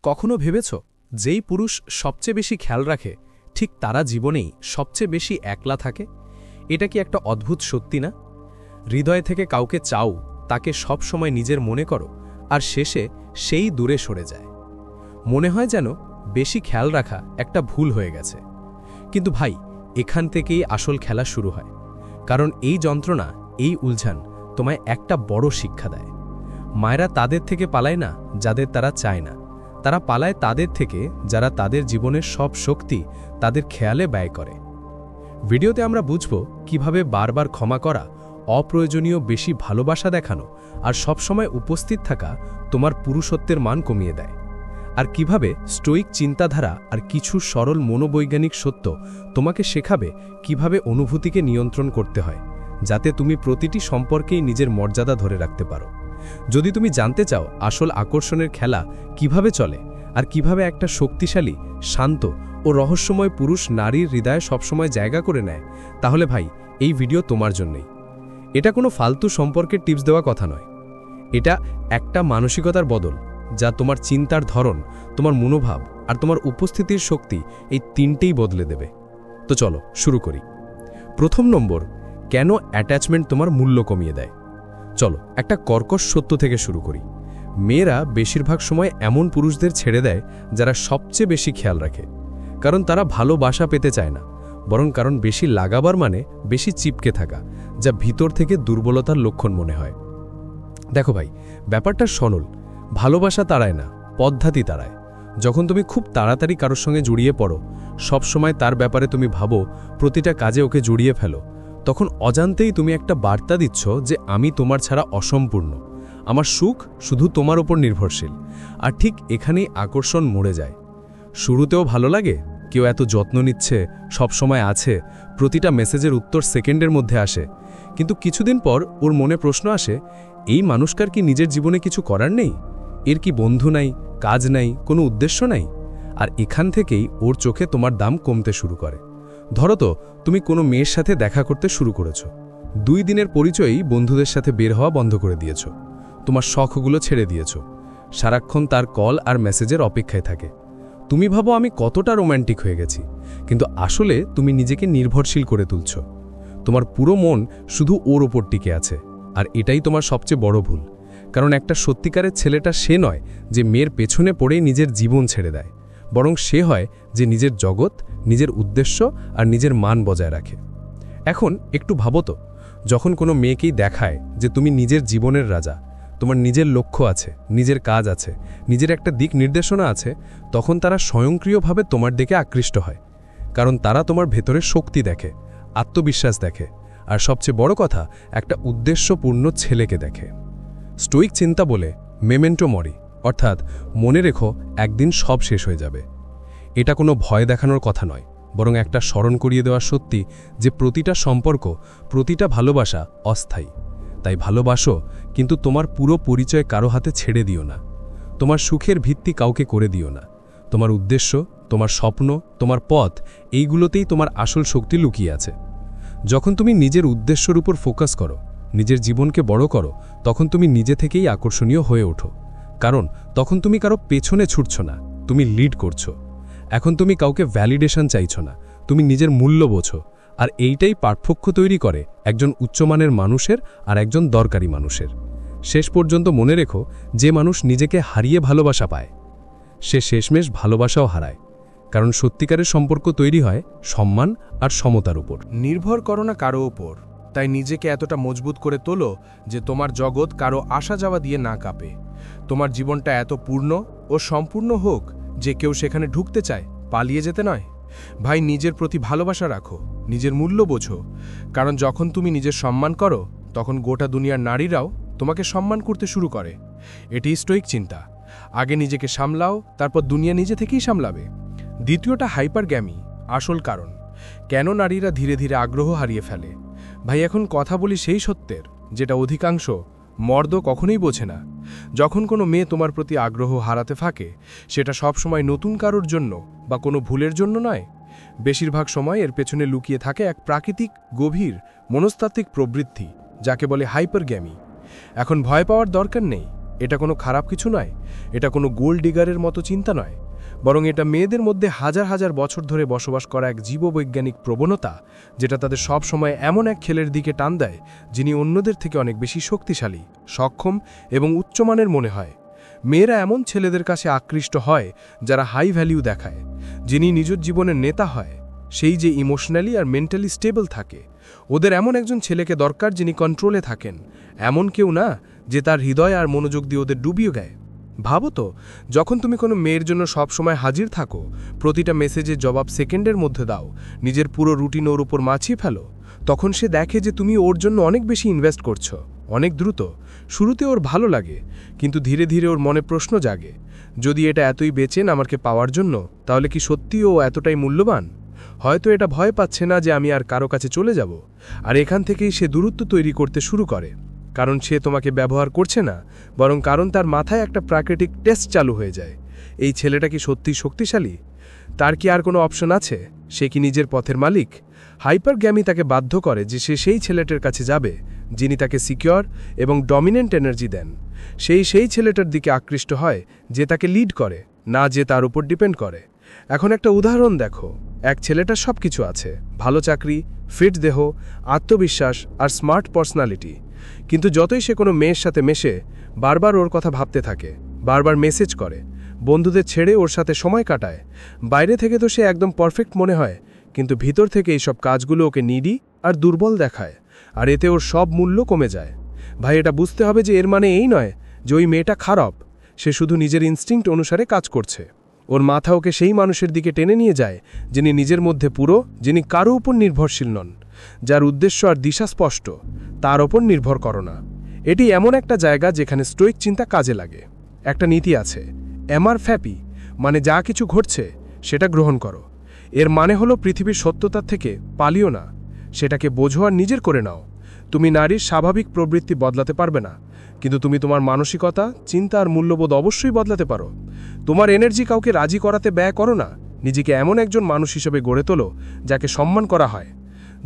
কখনো ভেবেছ যেই পুরুষ সবচেয়ে বেশি খেয়াল রাখে ঠিক তারা জীবনেই সবচেয়ে বেশি একলা থাকে? এটা কি একটা অদ্ভুত সত্যি না? হৃদয় থেকে কাউকে চাও, তাকে সব সময় নিজের মনে করো, আর শেষে সেই দূরে সরে যায়। মনে হয় যেন বেশি খেয়াল রাখা একটা ভুল হয়ে গেছে। কিন্তু ভাই, এখান থেকেই আসল খেলা শুরু হয়। কারণ এই যন্ত্রণা, এই উলঝান তোমায় একটা বড় শিক্ষা দেয়। মায়েরা তাদের থেকে পালায় না যাদের তারা চায় না, তারা পালায় তাদের থেকে যারা তাদের জীবনের সব শক্তি তাদের খেয়ালে ব্যয় করে। ভিডিওতে আমরা বুঝব কিভাবে বারবার ক্ষমা করা, অপ্রয়োজনীয় বেশি ভালোবাসা দেখানো আর সবসময় উপস্থিত থাকা তোমার পুরুষত্বের মান কমিয়ে দেয়, আর কিভাবে স্টোয়িক চিন্তাধারা আর কিছু সরল মনোবৈজ্ঞানিক সত্য তোমাকে শেখাবে কিভাবে অনুভূতিকে নিয়ন্ত্রণ করতে হয়, যাতে তুমি প্রতিটি সম্পর্কেই নিজের মর্যাদা ধরে রাখতে পারো। যদি তুমি জানতে চাও আসল আকর্ষণের খেলা কিভাবে চলে আর কিভাবে একটা শক্তিশালী, শান্ত ও রহস্যময় পুরুষ নারীর হৃদয়ে সবসময় জায়গা করে নেয়, তাহলে ভাই, এই ভিডিও তোমার জন্যই। এটা কোনো ফালতু সম্পর্কের টিপস দেওয়া কথা নয়। এটা একটা মানসিকতার বদল, যা তোমার চিন্তার ধরন, তোমার মনোভাব আর তোমার উপস্থিতির শক্তি এই তিনটেই বদলে দেবে। তো চলো শুরু করি। প্রথম নম্বর, কেন অ্যাটাচমেন্ট তোমার মূল্য কমিয়ে দেয়। চলো একটা কর্কশ সত্য থেকে শুরু করি। মেয়েরা বেশিরভাগ সময় এমন পুরুষদের ছেড়ে দেয় যারা সবচেয়ে বেশি খেয়াল রাখে, কারণ তারা ভালোবাসা পেতে চায় না, বরং কারণ বেশি লাগাবার মানে বেশি চিপকে থাকা, যা ভিতর থেকে দুর্বলতার লক্ষণ মনে হয়। দেখো ভাই, ব্যাপারটা সরল। ভালোবাসা তাড়ায় না, পদ্ধতি তাড়ায়। যখন তুমি খুব তাড়াতাড়ি কারোর সঙ্গে জড়িয়ে পড়ো, সব সময় তার ব্যাপারে তুমি ভাবো, প্রতিটা কাজে ওকে জড়িয়ে ফেলো, তখন অজান্তেই তুমি একটা বার্তা দিচ্ছ যে আমি তোমার ছাড়া অসম্পূর্ণ, আমার সুখ শুধু তোমার উপর নির্ভরশীল। আর ঠিক এখানেই আকর্ষণ মরে যায়। শুরুতেও ভালো লাগে, কেউ এত যত্ন নিচ্ছে, সব সময় আছে, প্রতিটা মেসেজের উত্তর সেকেন্ডের মধ্যে আসে। কিন্তু কিছুদিন পর ওর মনে প্রশ্ন আসে, এই মানুষটার কি নিজের জীবনে কিছু করার নেই? এর কি বন্ধু নাই, কাজ নাই, কোনো উদ্দেশ্য নাই? আর এখান থেকেই ওর চোখে তোমার দাম কমতে শুরু করে। ধরো তো, তুমি কোনো মেয়ের সাথে দেখা করতে শুরু করেছ। 2 দিনের পরিচয়েই বন্ধুদের সাথে বের হওয়া বন্ধ করে দিয়েছ, তোমার শখগুলো ছেড়ে দিয়েছ, সারাক্ষণ তার কল আর মেসেজের অপেক্ষায় থাকে। তুমি ভাবো আমি কতটা রোম্যান্টিক হয়ে গেছি, কিন্তু আসলে তুমি নিজেকে নির্ভরশীল করে তুলছ। তোমার পুরো মন শুধু ওর ওপর টিকে আছে, আর এটাই তোমার সবচেয়ে বড় ভুল। কারণ একটা সত্যিকারের ছেলেটা সে নয় যে মেয়ের পেছনে পড়েই নিজের জীবন ছেড়ে দেয়, বরং সে হয় যে নিজের জগৎ, নিজের উদ্দেশ্য আর নিজের মান বজায় রাখে। এখন একটু ভাবো তো, যখন কোনো মেয়েকেই দেখায় যে তুমি নিজের জীবনের রাজা, তোমার নিজের লক্ষ্য আছে, নিজের কাজ আছে, নিজের একটা দিক নির্দেশনা আছে, তখন তারা স্বয়ংক্রিয়ভাবে তোমার দিকে আকৃষ্ট হয়। কারণ তারা তোমার ভেতরে শক্তি দেখে, আত্মবিশ্বাস দেখে, আর সবচেয়ে বড় কথা, একটা উদ্দেশ্যপূর্ণ ছেলেকে দেখে। স্টোয়িক চিন্তা বলে মেমেন্টো মরি, অর্থাৎ মনে রেখো একদিন সব শেষ হয়ে যাবে। এটা কোনো ভয় দেখানোর কথা নয়, বরং একটা স্মরণ করিয়ে দেওয়া সত্যি যে প্রতিটা সম্পর্ক, প্রতিটা ভালোবাসা অস্থায়ী। তাই ভালোবাসো, কিন্তু তোমার পুরো পরিচয় কারো হাতে ছেড়ে দিও না। তোমার সুখের ভিত্তি কাউকে করে দিও না। তোমার উদ্দেশ্য, তোমার স্বপ্ন, তোমার পথ, এইগুলোতেই তোমার আসল শক্তি লুকিয়ে আছে। যখন তুমি নিজের উদ্দেশ্যের উপর ফোকাস করো, নিজের জীবনকে বড় করো, তখন তুমি নিজে থেকেই আকর্ষণীয় হয়ে ওঠো। কারণ তখন তুমি কারো পেছনে ছুটছ না, তুমি লিড করছো। এখন তুমি কাউকে ভ্যালিডেশন চাইছো না, তুমি নিজের মূল্য বোঝো। আর এইটাই পার্থক্য তৈরি করে একজন উচ্চমানের মানুষের আর একজন দরকারি মানুষের। শেষ পর্যন্ত মনে রেখো, যে মানুষ নিজেকে হারিয়ে ভালোবাসা পায়, সে শেষমেশ ভালোবাসাও হারায়। কারণ সত্যিকারের সম্পর্ক তৈরি হয় সম্মান আর সমতার উপর। নির্ভর করো না কারো উপর, তাই নিজেকে এতটা মজবুত করে তোলো যে তোমার জগৎ কারো আসা যাওয়া দিয়ে না কাঁপে। তোমার জীবনটা এত পূর্ণ ও সম্পূর্ণ হোক যে কেউ সেখানে ঢুকতে চায়, পালিয়ে যেতে নয়। ভাই, নিজের প্রতি ভালোবাসা রাখো, নিজের মূল্য বোঝো। কারণ যখন তুমি নিজের সম্মান করো, তখন গোটা দুনিয়ার নারীরাও তোমাকে সম্মান করতে শুরু করে। এটি স্টোয়িক চিন্তা। আগে নিজেকে সামলাও, তারপর দুনিয়া নিজে থেকেই সামলাবে। দ্বিতীয়টা হাইপারগ্যামি, আসল কারণ কেন নারীরা ধীরে ধীরে আগ্রহ হারিয়ে ফেলে। ভাই, এখন কথা বলি সেই সত্যের যেটা অধিকাংশ মর্দ কখনোই বোঝে না। যখন কোনো মেয়ে তোমার প্রতি আগ্রহ হারাতে থাকে, সেটা সবসময় নতুন কারোর জন্য বা কোনো ভুলের জন্য নয়। বেশিরভাগ সময় এর পেছনে লুকিয়ে থাকে এক প্রাকৃতিক, গভীর, মনস্তাত্ত্বিক প্রবৃত্তি, যাকে বলে হাইপারগ্যামি। এখন ভয় পাওয়ার দরকার নেই, এটা কোনো খারাপ কিছু নয়, এটা কোনো গোল্ড ডিগারের মতো চিন্তা নয়, বরং এটা মেয়েদের মধ্যে হাজার হাজার বছর ধরে বসবাস করা এক জীববৈজ্ঞানিক প্রবণতা, যেটা তাদের সব সময় এমন এক ছেলের দিকে টান দেয় যিনি অন্যদের থেকে অনেক বেশি শক্তিশালী, সক্ষম এবং উচ্চমানের মনে হয়। মেয়েরা এমন ছেলেদের কাছে আকৃষ্ট হয় যারা হাই ভ্যালিউ দেখায়, যিনি নিজের জীবনের নেতা হয়, সেই যে ইমোশনালি আর মেন্টালি স্টেবল থাকে। ওদের এমন একজন ছেলেকে দরকার যিনি কন্ট্রোলে থাকেন, এমন কেউ না যে তার হৃদয় আর মনোযোগ দিয়ে ওদের ডুবিয়ে দেয়। ভাবো তো, যখন তুমি কোনো মেয়ের জন্য সব সময় হাজির থাকো, প্রতিটা মেসেজের জবাব সেকেন্ডের মধ্যে দাও, নিজের পুরো রুটিন ওর উপর মাছিয়ে ফেলো, তখন সে দেখে যে তুমি ওর জন্য অনেক বেশি ইনভেস্ট করছো, অনেক দ্রুত। শুরুতে ওর ভালো লাগে, কিন্তু ধীরে ধীরে ওর মনে প্রশ্ন জাগে, যদি এটা এতই বেচেন আমাকে পাওয়ার জন্য, তাহলে কি সত্যি ও এতটাই মূল্যবান? হয়তো এটা ভয় পাচ্ছে না যে আমি আর কারো কাছে চলে যাব, আর এখান থেকেই সে দূরত্ব তৈরি করতে শুরু করে, কারণ সে তোমাকে ব্যবহার করছে না, বরং কারণ তার মাথায় একটা প্রাকৃতিক টেস্ট চালু হয়ে যায়। এই ছেলেটা কি সত্যি শক্তিশালী? তার কি আর কোনো অপশন আছে? সে কি নিজের পথের মালিক? হাইপারগ্যামি তাকে বাধ্য করে যে সে সেই ছেলেটার কাছে যাবে যিনি তাকে সিকিউর এবং ডমিনেন্ট এনার্জি দেন। সেই ছেলেটার দিকে আকৃষ্ট হয় যে তাকে লিড করে, না যে তার উপর ডিপেন্ড করে। এখন একটা উদাহরণ দেখো, এক ছেলেটার সব কিছু আছে, ভালো চাকরি, ফিট দেহ, আত্মবিশ্বাস আর স্মার্ট পার্সোনালিটি, কিন্তু যতই সে কোনো মেয়ের সাথে মেশে, বারবার ওর কথা ভাবতে থাকে, বারবার মেসেজ করে, বন্ধুদের ছেড়ে ওর সাথে সময় কাটায়। বাইরে থেকে তো সে একদম পারফেক্ট মনে হয়, কিন্তু ভিতর থেকে এইসব কাজগুলো ওকে নিডি আর দুর্বল দেখায়, আর এতে ওর সব মূল্য কমে যায়। ভাই, এটা বুঝতে হবে যে এর মানে এই নয় যে ওই মেয়েটা খারাপ, সে শুধু নিজের ইনস্টিংক্ট অনুসারে কাজ করছে। ওর মাথা ওকে সেই মানুষের দিকে টেনে নিয়ে যায় যিনি নিজের মধ্যে পুরো, যিনি কারো উপর নির্ভরশীল নন, যার উদ্দেশ্য আর দিশা স্পষ্ট, তার ওপর নির্ভর করো না। এটি এমন একটা জায়গা যেখানে স্টোইক চিন্তা কাজে লাগে। একটা নীতি আছে, এমআর ফ্যাপি, মানে যা কিছু ঘটছে সেটা গ্রহণ করো। এর মানে হলো পৃথিবীর সত্যতার থেকে পালিও না, সেটাকে বোঝো আর নিজের করে নাও। তুমি নারীর স্বাভাবিক প্রবৃত্তি বদলাতে পারবে না, কিন্তু তুমি তোমার মানসিকতা, চিন্তা আর মূল্যবোধ অবশ্যই বদলাতে পারো। তোমার এনার্জি কাউকে রাজি করাতে ব্যয় করো না, নিজেকে এমন একজন মানুষ হিসেবে গড়ে তোলো যাকে সম্মান করা হয়।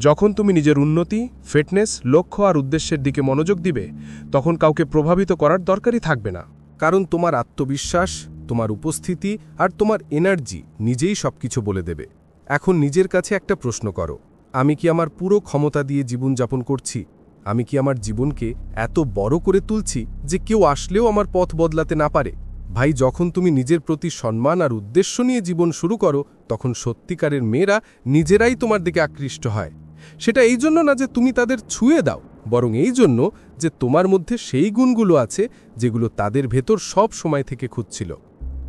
যখন তুমি নিজের উন্নতি, ফিটনেস, লক্ষ্য আর উদ্দেশ্যের দিকে মনোযোগ দিবে, তখন কাউকে প্রভাবিত করার দরকারই থাকবে না, কারণ তোমার আত্মবিশ্বাস, তোমার উপস্থিতি আর তোমার এনার্জি নিজেই সবকিছু বলে দেবে। এখন নিজের কাছে একটা প্রশ্ন করো, আমি কি আমার পুরো ক্ষমতা দিয়ে জীবনযাপন করছি? আমি কি আমার জীবনকে এত বড় করে তুলছি যে কেউ আসলেও আমার পথ বদলাতে না পারে? ভাই, যখন তুমি নিজের প্রতি সম্মান আর উদ্দেশ্য নিয়ে জীবন শুরু করো, তখন সত্যিকারের মেয়েরা নিজেরাই তোমার দিকে আকৃষ্ট হয়। সেটা এই জন্য না যে তুমি তাদের ছুঁয়ে দাও, বরং এই জন্য যে তোমার মধ্যে সেই গুণগুলো আছে যেগুলো তাদের ভেতর সব সময় থেকে খুঁজছিল।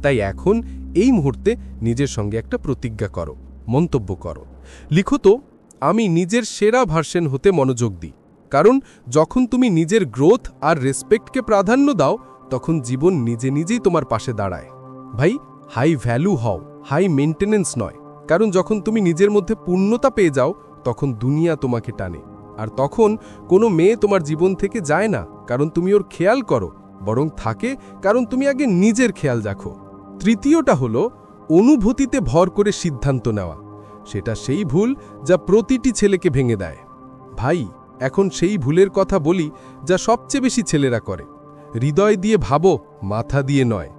তাই এখন এই মুহূর্তে নিজের সঙ্গে একটা প্রতিজ্ঞা করো, মন্তব্য করো, লিখো তো, আমি নিজের সেরা ভার্সন হতে মনোযোগ দিই। কারণ যখন তুমি নিজের গ্রোথ আর রেসপেক্টকে প্রাধান্য দাও, তখন জীবন নিজে নিজেই তোমার পাশে দাঁড়ায়। ভাই, হাই ভ্যালু হও, হাই মেনটেনেন্স নয়। কারণ যখন তুমি নিজের মধ্যে পূর্ণতা পেয়ে যাও, তখন দুনিয়া তোমাকে টানে। আর তখন কোনো মেয়ে তোমার জীবন থেকে যায় না কারণ তুমি ওর খেয়াল করো, বরং থাকে কারণ তুমি আগে নিজের খেয়াল রাখো। তৃতীয়টা হলো অনুভূতিতে ভর করে সিদ্ধান্ত নেওয়া। সেটা সেই ভুল যা প্রতিটি ছেলেকে ভেঙে দেয়। ভাই, এখন সেই ভুলের কথা বলি যা সবচেয়ে বেশি ছেলেরা করে। হৃদয় দিয়ে ভাবো, মাথা দিয়ে নয়।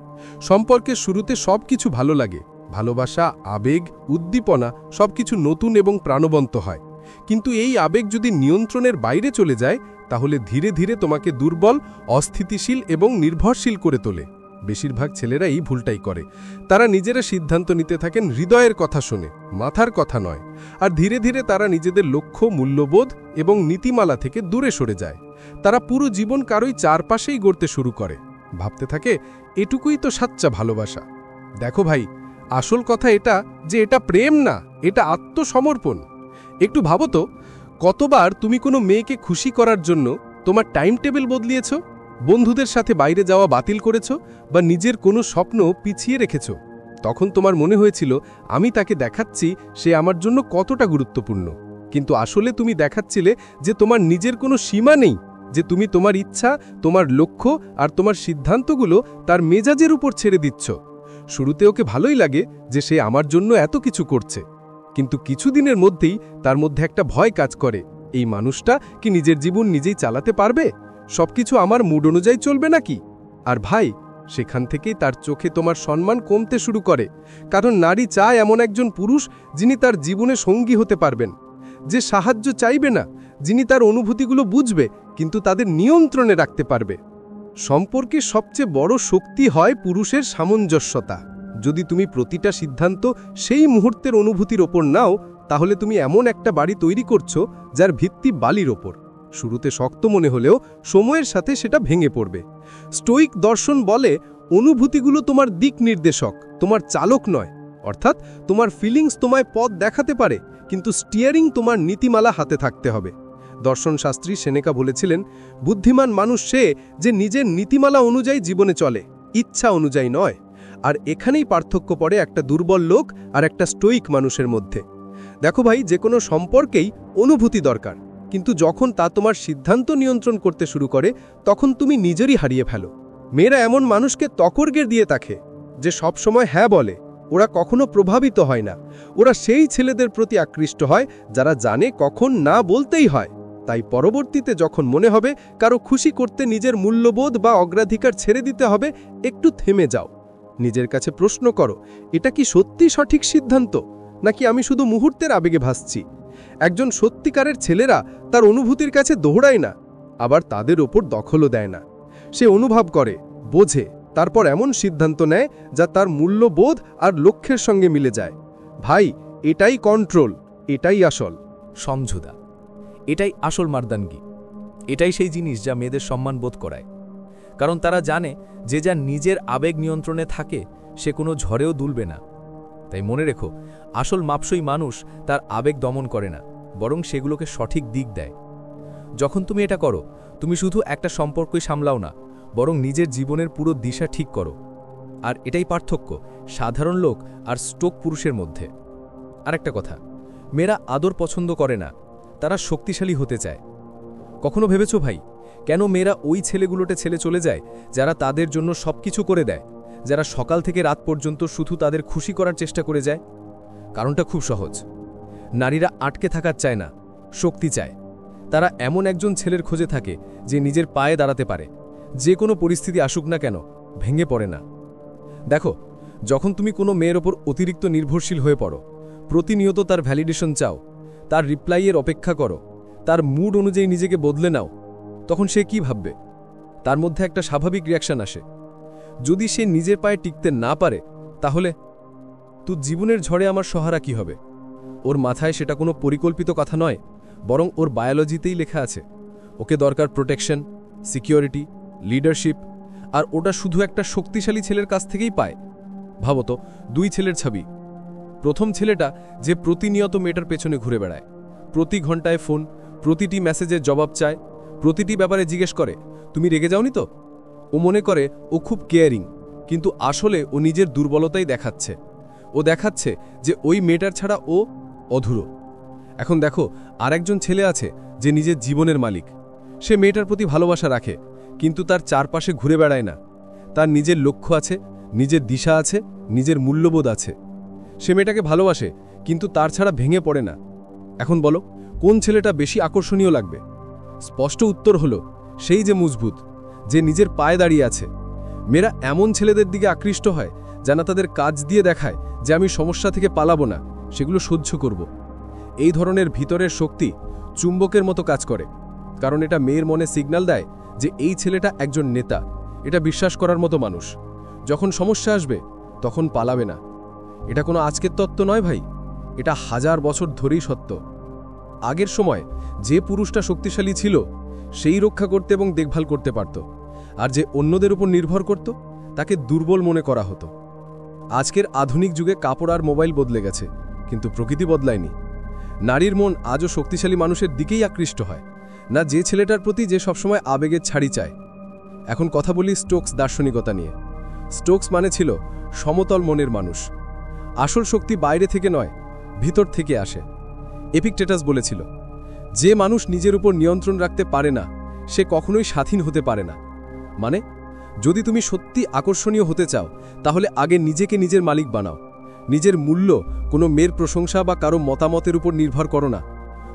সম্পর্কের শুরুতে সবকিছু ভালো লাগে, ভালোবাসা, আবেগ, উদ্দীপনা সবকিছু নতুন এবং প্রাণবন্ত হয়। কিন্তু এই আবেগ যদি নিয়ন্ত্রণের বাইরে চলে যায়, তাহলে ধীরে ধীরে তোমাকে দুর্বল, অস্থিতিশীল এবং নির্ভরশীল করে তোলে। বেশিরভাগ ছেলেরা এই ভুলটাই করে। তারা নিজেরা সিদ্ধান্ত নিতে থাকেন হৃদয়ের কথা শুনে, মাথার কথা নয়। আর ধীরে ধীরে তারা নিজেদের লক্ষ্য, মূল্যবোধ এবং নীতিমালা থেকে দূরে সরে যায়। তারা পুরো জীবন কারোই চারপাশেই গড়তে শুরু করে, ভাবতে থাকে এটুকুই তো সাচ্চা ভালোবাসা। দেখো ভাই, আসল কথা এটা যে এটা প্রেম না, এটা আত্মসমর্পণ। একটু ভাবো তো, কতবার তুমি কোনো মেয়েকে খুশি করার জন্য তোমার টাইম টেবিল বদলিয়েছ, বন্ধুদের সাথে বাইরে যাওয়া বাতিল করেছ, বা নিজের কোনো স্বপ্ন পিছিয়ে রেখেছ? তখন তোমার মনে হয়েছিল আমি তাকে দেখাচ্ছি সে আমার জন্য কতটা গুরুত্বপূর্ণ। কিন্তু আসলে তুমি দেখাচ্ছিলে যে তোমার নিজের কোনো সীমা নেই, যে তুমি তোমার ইচ্ছা, তোমার লক্ষ্য আর তোমার সিদ্ধান্তগুলো তার মেজাজের উপর ছেড়ে দিচ্ছ। শুরুতে ওকে ভালোই লাগে যে সে আমার জন্য এত কিছু করছে, কিন্তু কিছুদিনের মধ্যেই তার মধ্যে একটা ভয় কাজ করে, এই মানুষটা কি নিজের জীবন নিজেই চালাতে পারবে? সবকিছু আমার মুড অনুযায়ী চলবে নাকি? আর ভাই, সেখান থেকেই তার চোখে তোমার সম্মান কমতে শুরু করে, কারণ নারী চায় এমন একজন পুরুষ যিনি তার জীবনে সঙ্গী হতে পারবেন, যে সাহায্য চাইবে না, যিনি তার অনুভূতিগুলো বুঝবে কিন্তু তাদের নিয়ন্ত্রণে রাখতে পারবে। সম্পর্কের সবচেয়ে বড় শক্তি হয় পুরুষের সামঞ্জস্যতা। যদি তুমি প্রতিটা সিদ্ধান্ত সেই মুহূর্তের অনুভূতির ওপর নাও, তাহলে তুমি এমন একটা বাড়ি তৈরি করছো যার ভিত্তি বালির ওপর। শুরুতে শক্ত মনে হলেও সময়ের সাথে সেটা ভেঙে পড়বে। স্টোইক দর্শন বলে, অনুভূতিগুলো তোমার দিক নির্দেশক, তোমার চালক নয়। অর্থাৎ তোমার ফিলিংস তোমায় পথ দেখাতে পারে, কিন্তু স্টিয়ারিং তোমার নীতিমালা হাতে থাকতে হবে। দর্শনশাস্ত্রী সেনেকা বলেছিলেন, বুদ্ধিমান মানুষ সে যে নিজের নীতিমালা অনুযায়ী জীবনে চলে, ইচ্ছা অনুযায়ী নয়। আর এখানেই পার্থক্য পড়ে একটা দুর্বল লোক আর একটা স্টোইক মানুষের মধ্যে। দেখো ভাই, যে কোনো সম্পর্কেই অনুভূতি দরকার, কিন্তু যখন তা তোমার সিদ্ধান্ত নিয়ন্ত্রণ করতে শুরু করে, তখন তুমি নিজেরই হারিয়ে ফেলো। মেয়েরা এমন মানুষকে তকর্গের দিয়ে থাকে যে সব সময় হ্যাঁ বলে। ওরা কখনো প্রভাবিত হয় না। ওরা সেই ছেলেদের প্রতি আকৃষ্ট হয় যারা জানে কখন না বলতেই হয়। তাই পরবর্তীতে যখন মনে হবে কারো খুশি করতে নিজের মূল্যবোধ বা অগ্রাধিকার ছেড়ে দিতে হবে, একটু থেমে যাও। নিজের কাছে প্রশ্ন করো, এটা কি সত্যি সঠিক সিদ্ধান্ত, নাকি আমি শুধু মুহূর্তের আবেগে ভাসছি? একজন সত্যিকারের ছেলেরা তার অনুভূতির কাছে দৌড়ায় না, আবার তাদের ওপর দখলও দেয় না। সে অনুভব করে, বোঝে, তারপর এমন সিদ্ধান্ত নেয় যা তার মূল্যবোধ আর লক্ষ্যের সঙ্গে মিলে যায়। ভাই, এটাই কন্ট্রোল, এটাই আসল সমঝোতা। এটাই আসল মার্দানগি। এটাই সেই জিনিস যা মেয়েদের সম্মান বোধ করায়। কারণ তারা জানে যে যা নিজের আবেগ নিয়ন্ত্রণে থাকে সে কোনো ঝড়েও দুলবে না। তাই মনে রেখো, আসল মাপসই মানুষ তার আবেগ দমন করে না, বরং সেগুলোকে সঠিক দিক দেয়। যখন তুমি এটা করো, তুমি শুধু একটা সম্পর্কই সামলাও না, বরং নিজের জীবনের পুরো দিশা ঠিক করো। আর এটাই পার্থক্য সাধারণ লোক আর স্টোক পুরুষের মধ্যে। আর একটা কথা, মেয়েরা আদর পছন্দ করে না, তারা শক্তিশালী হতে চায়। কখনো ভেবেছো ভাই, কেন মেয়েরা ওই ছেলেগুলোতে ছেলে চলে যায় যারা তাদের জন্য সবকিছু করে দেয়, যারা সকাল থেকে রাত পর্যন্ত শুধু তাদের খুশি করার চেষ্টা করে যায়? কারণটা খুব সহজ। নারীরা আটকে থাকার চায় না, শক্তি চায়। তারা এমন একজন ছেলের খোঁজে থাকে যে নিজের পায়ে দাঁড়াতে পারে, যে কোনো পরিস্থিতি আসুক না কেন ভেঙে পড়ে না। দেখো, যখন তুমি কোনো মেয়ের ওপর অতিরিক্ত নির্ভরশীল হয়ে পড়ো, প্রতিনিয়ত তার ভ্যালিডেশন চাও, তার রিপ্লাইয়ের অপেক্ষা করো, তার মুড অনুযায়ী নিজেকে বদলে নাও, তখন সে কি ভাববে? তার মধ্যে একটা স্বাভাবিক রিয়াকশন আসে। যদি সে নিজের পায়ে টিকতে না পারে, তাহলে তুই জীবনের ঝড়ে আমার সহারা কি হবে? ওর মাথায় সেটা কোনো পরিকল্পিত কথা নয়, বরং ওর বায়োলজিতেই লেখা আছে। ওকে দরকার প্রোটেকশন, সিকিউরিটি, লিডারশিপ, আর ওটা শুধু একটা শক্তিশালী ছেলের কাছ থেকেই পায়। ভাবো তো, দুই ছেলের ছবি। প্রথম ছেলেটা যে প্রতিনিয়ত মেয়েটার পেছনে ঘুরে বেড়ায়, প্রতি ঘন্টায় ফোন, প্রতিটি মেসেজের জবাব চায়, প্রতিটি ব্যাপারে জিজ্ঞেস করে, তুমি রেগে যাওনি তো? ও মনে করে ও খুব কেয়ারিং, কিন্তু আসলে ও নিজের দুর্বলতাই দেখাচ্ছে। ও দেখাচ্ছে যে ওই মেয়েটার ছাড়া ও অধুরো। এখন দেখো, আরেকজন ছেলে আছে যে নিজের জীবনের মালিক। সে মেয়েটার প্রতি ভালোবাসা রাখে, কিন্তু তার চারপাশে ঘুরে বেড়ায় না। তার নিজের লক্ষ্য আছে, নিজের দিশা আছে, নিজের মূল্যবোধ আছে। সে মেয়েটাকে ভালোবাসে, কিন্তু তার ছাড়া ভেঙে পড়ে না। এখন বলো, কোন ছেলেটা বেশি আকর্ষণীয় লাগবে? স্পষ্ট উত্তর হলো সেই যে মজবুত, যে নিজের পায়ে দাঁড়িয়ে আছে। মেয়েরা এমন ছেলেদের দিকে আকৃষ্ট হয় যারা তাদের কাজ দিয়ে দেখায় যে আমি সমস্যা থেকে পালাবো না, সেগুলো সহ্য করব। এই ধরনের ভিতরের শক্তি চুম্বকের মতো কাজ করে, কারণ এটা মেয়ের মনে সিগন্যাল দেয় যে এই ছেলেটা একজন নেতা, এটা বিশ্বাস করার মতো মানুষ। যখন সমস্যা আসবে তখন পালাবে না। এটা কোনো আজকের তত্ত্ব নয় ভাই, এটা হাজার বছর ধরেই সত্য। আগের সময় যে পুরুষটা শক্তিশালী ছিল সেই রক্ষা করতে এবং দেখভাল করতে পারত, আর যে অন্যদের উপর নির্ভর করত তাকে দুর্বল মনে করা হতো। আজকের আধুনিক যুগে কাপড় আর মোবাইল বদলে গেছে, কিন্তু প্রকৃতি বদলায়নি। নারীর মন আজও শক্তিশালী মানুষের দিকেই আকৃষ্ট হয়, না যে ছেলেটার প্রতি যে সবসময় আবেগের ছাড়ি চায়। এখন কথা বলি স্টোকস দার্শনিকতা নিয়ে। স্টোকস মানে ছিল সমতল মনের মানুষ। আসল শক্তি বাইরে থেকে নয়, ভিতর থেকে আসে। এপিকটেটাস বলেছিল, যে মানুষ নিজের উপর নিয়ন্ত্রণ রাখতে পারে না সে কখনোই স্বাধীন হতে পারে না। মানে, যদি তুমি সত্যি আকর্ষণীয় হতে চাও, তাহলে আগে নিজেকে নিজের মালিক বানাও। নিজের মূল্য কোনো মেয়ের প্রশংসা বা কারো মতামতের উপর নির্ভর করো না।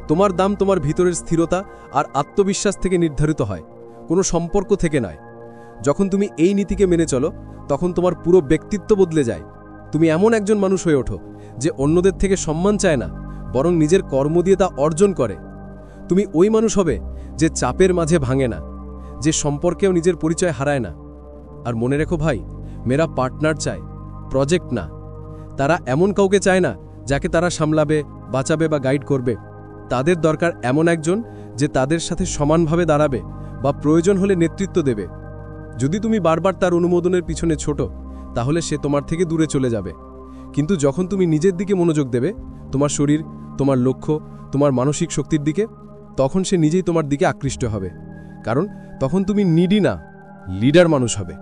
তোমার দাম তোমার ভিতরের স্থিরতা আর আত্মবিশ্বাস থেকে নির্ধারিত হয়, কোনো সম্পর্ক থেকে নয়। যখন তুমি এই নীতিকে মেনে চলো তখন তোমার পুরো ব্যক্তিত্ব বদলে যায়। তুমি এমন একজন মানুষ হয়ে ওঠো যে অন্যদের থেকে সম্মান চায় না, বরং নিজের কর্ম দিয়ে তা অর্জন করে। তুমি ওই মানুষ হবে যে চাপের মাঝে ভাঙে না, যে সম্পর্কেও নিজের পরিচয় হারায় না। আর মনে রেখো ভাই, মেয়েরা পার্টনার চায়, প্রজেক্ট না। তারা এমন কাউকে চায় না যাকে তারা সামলাবে, বাঁচাবে বা গাইড করবে। তাদের দরকার এমন একজন যে তাদের সাথে সমানভাবে দাঁড়াবে বা প্রয়োজন হলে নেতৃত্ব দেবে। যদি তুমি বারবার তার অনুমোদনের পিছনে ছোট, তাহলে সে তোমার থেকে দূরে চলে যাবে। কিন্তু যখন তুমি নিজের দিকে মনোযোগ দেবে, তোমার শরীর, তোমার লক্ষ্য, তোমার মানসিক শক্তির দিকে, তখন সে নিজেই তোমার দিকে আকৃষ্ট হবে। কারণ তখন তুমি নিডি না, লিডার মানুষ হবে।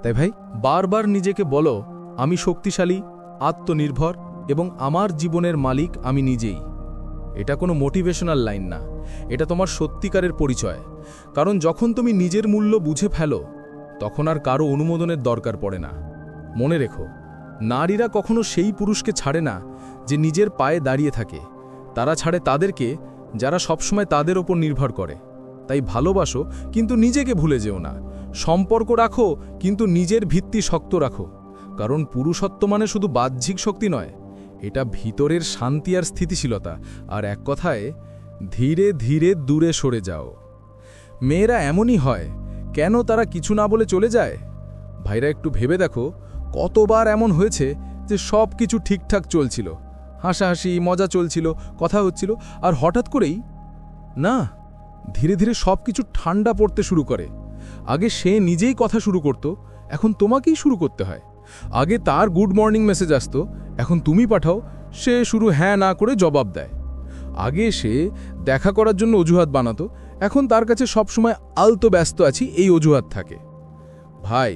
তাই ভাই, বারবার নিজেকে বলো, আমি শক্তিশালী, আত্মনির্ভর এবং আমার জীবনের মালিক আমি নিজেই। এটা কোনো মোটিভেশনাল লাইন না, এটা তোমার সত্যিকারের পরিচয়। কারণ যখন তুমি নিজের মূল্য বুঝে ফেলো, তখন আর কারো অনুমোদনের দরকার পড়ে না। মনে রেখো, নারীরা কখনো সেই পুরুষকে ছাড়ে না যে নিজের পায়ে দাঁড়িয়ে থাকে। তারা ছাড়ে তাদেরকে যারা সবসময় তাদের ওপর নির্ভর করে। তাই ভালোবাসো, কিন্তু নিজেকে ভুলে যেও না। সম্পর্ক রাখো, কিন্তু নিজের ভিত্তি শক্ত রাখো। কারণ পুরুষত্ব মানে শুধু বাহ্যিক শক্তি নয়, এটা ভিতরের শান্তি আর স্থিতিশীলতা। আর এক কথায়, ধীরে ধীরে দূরে সরে যাও। মেয়েরা এমনই হয়, কেন তারা কিছু না বলে চলে যায়? ভাইরা, একটু ভেবে দেখো, কতবার এমন হয়েছে যে সব কিছু ঠিকঠাক চলছিল, হাসাহাসি মজা চলছিল, কথা হচ্ছিল, আর হঠাৎ করেই না, ধীরে ধীরে সব কিছু ঠান্ডা পড়তে শুরু করে। আগে সে নিজেই কথা শুরু করত, এখন তোমাকেই শুরু করতে হয়। আগে তার গুড মর্নিং মেসেজ আসতো, এখন তুমি পাঠাও, সে শুরু হ্যাঁ না করে জবাব দেয়। আগে সে দেখা করার জন্য অজুহাত বানাতো, এখন তার কাছে সবসময় আলতো ব্যস্ত আছি এই অজুহাত থাকে। ভাই,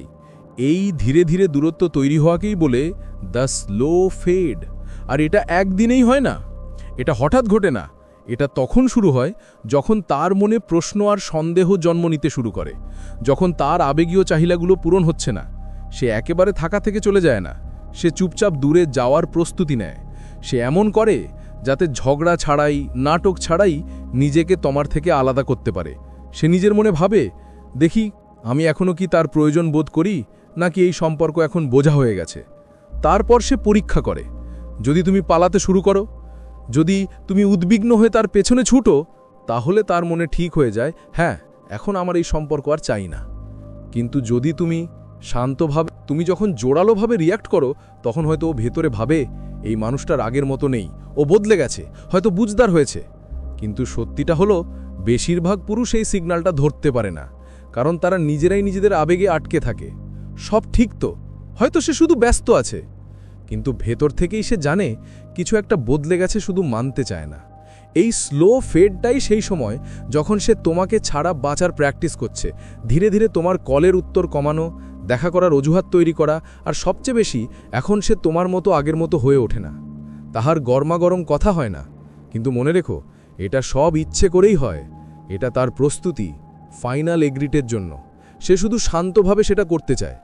এই ধীরে ধীরে দূরত্ব তৈরি হওয়াকেই বলে দ্য স্লো ফেড। আর এটা একদিনেই হয় না, এটা হঠাৎ ঘটে না। এটা তখন শুরু হয় যখন তার মনে প্রশ্ন আর সন্দেহ জন্ম নিতে শুরু করে, যখন তার আবেগীয় চাহিদাগুলো পূরণ হচ্ছে না। সে একেবারে থাকা থেকে চলে যায় না, সে চুপচাপ দূরে যাওয়ার প্রস্তুতি নেয়। সে এমন করে যাতে ঝগড়া ছাড়াই, নাটক ছাড়াই নিজেকে তোমার থেকে আলাদা করতে পারে। সে নিজের মনে ভাবে, দেখি আমি এখনও কি তার প্রয়োজন বোধ করি, নাকি এই সম্পর্ক এখন বোঝা হয়ে গেছে। তারপর সে পরীক্ষা করে। যদি তুমি পালাতে শুরু করো, যদি তুমি উদ্বিগ্ন হয়ে তার পেছনে ছুটো, তাহলে তার মনে ঠিক হয়ে যায়, হ্যাঁ, এখন আমার এই সম্পর্ক আর চাই না। কিন্তু যদি তুমি শান্তভাবে, তুমি যখন জোরালোভাবে রিয়্যাক্ট করো, তখন হয়তো ও ভেতরে ভাবে এই মানুষটার আগের মতো নেই, ও বদলে গেছে, হয়তো বুঝদার হয়েছে। কিন্তু সত্যিটা হলো, বেশিরভাগ পুরুষ এই সিগন্যালটা ধরতে পারে না, কারণ তারা নিজেরাই নিজেদের আবেগে আটকে থাকে। সব ঠিক তো, হয়তো সে শুধু ব্যস্ত আছে, কিন্তু ভেতর থেকেই সে জানে কিছু একটা বদলে গেছে, শুধু মানতে চায় না। এই স্লো ফেডটাই সেই সময় যখন সে তোমাকে ছাড়া বাঁচার প্র্যাকটিস করছে, ধীরে ধীরে তোমার কলের উত্তর কমানো, দেখা করার অজুহাত তৈরি করা, আর সবচেয়ে বেশি এখন সে তোমার মতো আগের মতো হয়ে ওঠে না। তাহার গরমাগরম কথা হয় না, কিন্তু মনে রেখো, এটা সব ইচ্ছে করেই হয়। এটা তার প্রস্তুতি ফাইনাল এগ্রিটের জন্য। সে শুধু শান্তভাবে সেটা করতে চায়।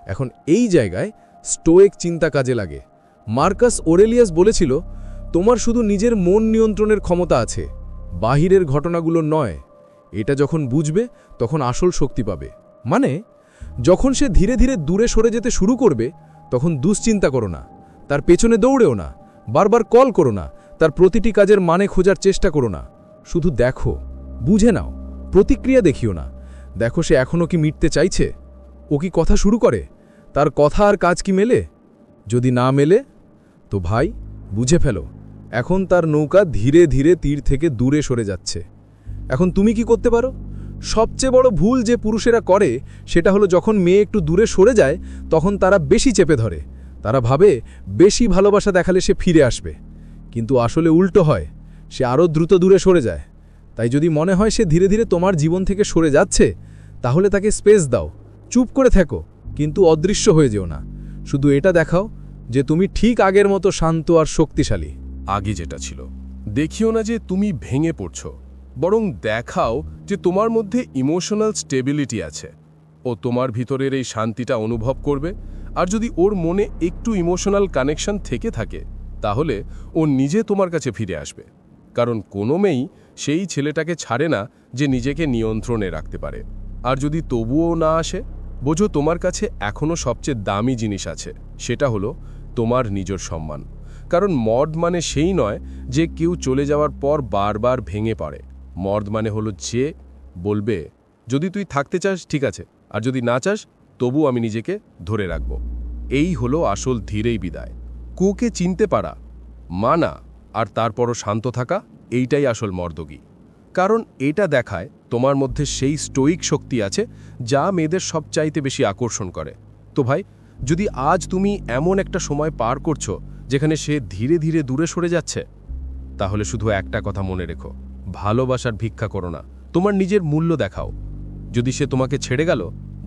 এখন এই জায়গায় স্টোয়েক চিন্তা কাজে লাগে। মার্কাস অরেলিয়াস বলেছিল, তোমার শুধু নিজের মন নিয়ন্ত্রণের ক্ষমতা আছে, বাহিরের ঘটনাগুলো নয়। এটা যখন বুঝবে, তখন আসল শক্তি পাবে। মানে, যখন সে ধীরে ধীরে দূরে সরে যেতে শুরু করবে, তখন দুশ্চিন্তা করো না, তার পেছনে দৌড়েও না, বারবার কল করো না, তার প্রতিটি কাজের মানে খোঁজার চেষ্টা করো না। শুধু দেখো, বুঝে নাও, প্রতিক্রিয়া দেখিও না। দেখো সে এখনও কি মিটতে চাইছে, ও কি কথা শুরু করে, তার কথা আর কাজ কি মেলে। যদি না মেলে, তো ভাই, বুঝে ফেলো, এখন তার নৌকা ধীরে ধীরে তীর থেকে দূরে সরে যাচ্ছে। এখন তুমি কি করতে পারো? সবচেয়ে বড় ভুল যে পুরুষেরা করে, সেটা হলো যখন মেয়ে একটু দূরে সরে যায়, তখন তারা বেশি চেপে ধরে। তারা ভাবে বেশি ভালোবাসা দেখালে সে ফিরে আসবে, কিন্তু আসলে উল্টো হয়, সে আরও দ্রুত দূরে সরে যায়। তাই যদি মনে হয় সে ধীরে ধীরে তোমার জীবন থেকে সরে যাচ্ছে, তাহলে তাকে স্পেস দাও, চুপ করে থেকো, কিন্তু অদৃশ্য হয়ে যেও না। শুধু এটা দেখাও যে তুমি ঠিক আগের মতো শান্ত আর শক্তিশালী। আগে যেটা ছিল। দেখিও না যে তুমি ভেঙে পড়ছো, বরং দেখাও যে তোমার মধ্যে ইমোশনাল স্টেবিলিটি আছে। ও তোমার ভিতরের এই শান্তিটা অনুভব করবে। আর যদি ওর মনে একটু ইমোশনাল কানেকশন থেকে থাকে, তাহলে ও নিজে তোমার কাছে ফিরে আসবে। কারণ কোনো মেয়েই সেই ছেলেটাকে ছাড়ে না যে নিজেকে নিয়ন্ত্রণে রাখতে পারে। আর যদি তবুও না আসে, বোঝো তোমার কাছে এখনও সবচেয়ে দামি জিনিস আছে, সেটা হলো তোমার নিজের সম্মান। কারণ মর্দ মানে সেই নয় যে কেউ চলে যাওয়ার পর বারবার ভেঙে পড়ে। মর্দ মানে হলো যে বলবে, যদি তুই থাকতে চাস ঠিক আছে, আর যদি না চাস তবু আমি নিজেকে ধরে রাখব। এই হলো আসল ধীরেই বিদায়। কুকে চিনতে পারা, মানা আর তারপরও শান্ত থাকা, এইটাই আসল মর্দগী। কারণ এটা দেখায় তোমার মধ্যে সেই স্টোইক শক্তি আছে যা মেয়েদের সবচাইতে বেশি আকর্ষণ করে। তো ভাই, যদি আজ তুমি এমন একটা সময় পার করছো যেখানে সে ধীরে ধীরে দূরে সরে যাচ্ছে, তাহলে শুধু একটা কথা মনে রেখো, ভালোবাসার ভিক্ষা করো না, তোমার নিজের মূল্য দেখাও। যদি সে তোমাকে ছেড়ে গেল,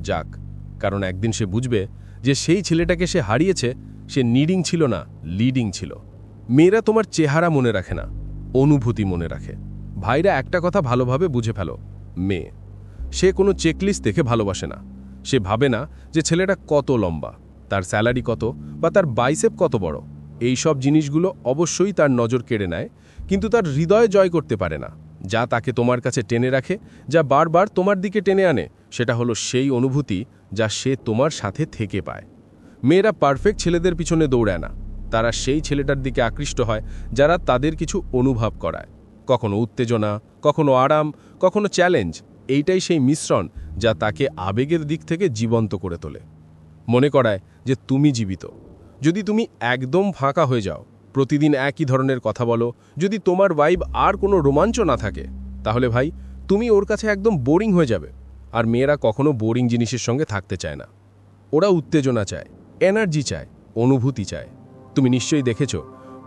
যাক, কারণ একদিন সে বুঝবে যে সেই ছেলেটাকে সে হারিয়েছে সে নিডিং ছিল না, লিডিং ছিল। মেয়েরা তোমার চেহারা মনে রাখে না, অনুভূতি মনে রাখে। ভাইরা একটা কথা ভালোভাবে বুঝে ফেলো, মেয়ে সে কোনো চেকলিস্ট দেখে ভালোবাসে না। সে ভাবে না যে ছেলেটা কত লম্বা, তার স্যালারি কত বা তার বাইসেপ কত বড়। এই সব জিনিসগুলো অবশ্যই তার নজর কেড়ে নেয়, কিন্তু তার হৃদয় জয় করতে পারে না। যা তাকে তোমার কাছে টেনে রাখে, যা বারবার তোমার দিকে টেনে আনে, সেটা হলো সেই অনুভূতি যা সে তোমার সাথে থেকে পায়। মেয়েরা পারফেক্ট ছেলেদের পিছনে দৌড়ায় না, তারা সেই ছেলেটার দিকে আকৃষ্ট হয় যারা তাদের কিছু অনুভব করায়, কখনো উত্তেজনা, কখনো আরাম, কখনো চ্যালেঞ্জ। এইটাই সেই মিশ্রণ যা তাকে আবেগের দিক থেকে জীবন্ত করে তোলে, মনে করায় যে তুমি জীবিত। যদি তুমি একদম ফাঁকা হয়ে যাও, প্রতিদিন একই ধরনের কথা বলো, যদি তোমার ভাইব আর কোনো রোমাঞ্চ না থাকে, তাহলে ভাই তুমি ওর কাছে একদম বোরিং হয়ে যাবে। আর মেয়েরা কখনো বোরিং জিনিসের সঙ্গে থাকতে চায় না, ওরা উত্তেজনা চায়, এনার্জি চায়, অনুভূতি চায়। তুমি নিশ্চয়ই দেখেছ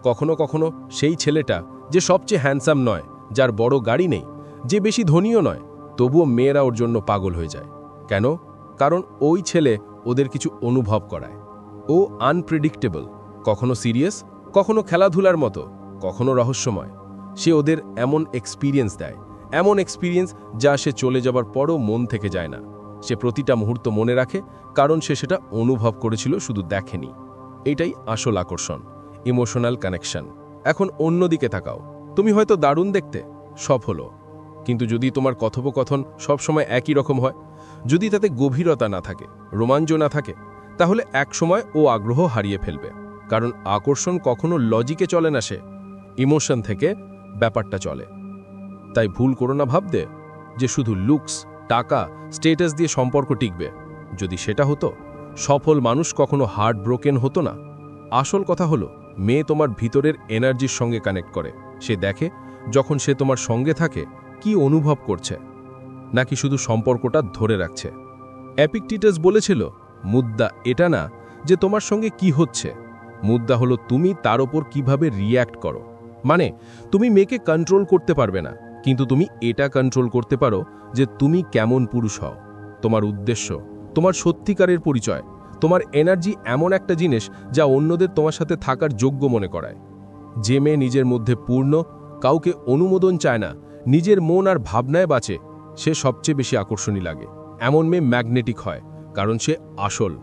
কখনো কখনো সেই ছেলেটা যে সবচেয়ে হ্যান্ডসাম নয়, যার বড় গাড়ি নেই, যে বেশি ধনীও নয়, তবুও মেয়েরা ওর জন্য পাগল হয়ে যায়। কেন? কারণ ওই ছেলে ওদের কিছু অনুভব করায়। ও আনপ্রেডিক্টেবল, কখনো সিরিয়াস, কখনো খেলাধুলার মতো, কখনো রহস্যময়। সে ওদের এমন এক্সপিরিয়েন্স দেয়, এমন এক্সপিরিয়েন্স যা সে চলে যাবার পরও মন থেকে যায় না। সে প্রতিটা মুহূর্ত মনে রাখে, কারণ সে সেটা অনুভব করেছিল, শুধু দেখেনি। এটাই আসল আকর্ষণ, ইমোশনাল কানেকশন। এখন অন্যদিকে তাকাও, তুমি হয়তো দারুণ দেখতে, সব হলো, কিন্তু যদি তোমার কথোপকথন সবসময় একই রকম হয়, যদি তাতে গভীরতা না থাকে, রোমাঞ্চ না থাকে, তাহলে একসময় ও আগ্রহ হারিয়ে ফেলবে। কারণ আকর্ষণ কখনো লজিকে চলে না, সে ইমোশন থেকে ব্যাপারটা চলে। তাই ভুল করো না ভাবতে যে শুধু লুকস, টাকা, স্টেটাস দিয়ে সম্পর্ক টিকবে। যদি সেটা হতো, সফল মানুষ কখনো হার্ট ব্রোকেন হতো না। আসল কথা হলো, মেয়ে তোমার ভিতরের এনার্জির সঙ্গে কানেক্ট করে। সে দেখে যখন সে তোমার সঙ্গে থাকে কি অনুভব করছে, নাকি শুধু সম্পর্কটা ধরে রাখছে। এপিকটিটাস বলেছিল, মুদ্রা এটা না যে তোমার সঙ্গে কি হচ্ছে, মুদ্রা হলো তুমি তার ওপর কিভাবে রিয়্যাক্ট করো। মানে তুমি মেয়েকে কন্ট্রোল করতে পারবে না, কিন্তু তুমি এটা কন্ট্রোল করতে পারো যে তুমি কেমন পুরুষ হও। তোমার উদ্দেশ্য, তোমার সত্যিকারের পরিচয়, তোমার এনার্জি এমন একটা জিনিস যা অন্যদের তোমার সাথে থাকার যোগ্য মনে করায়। যে মেয়ে নিজের মধ্যে পূর্ণ, কাউকে অনুমোদন চায় না, নিজের মন আর ভাবনায় বাঁচে, সে সবচেয়ে বেশি আকর্ষণীয় লাগে। এমন মেয়ে ম্যাগনেটিক হয়, কারণ সে আসল।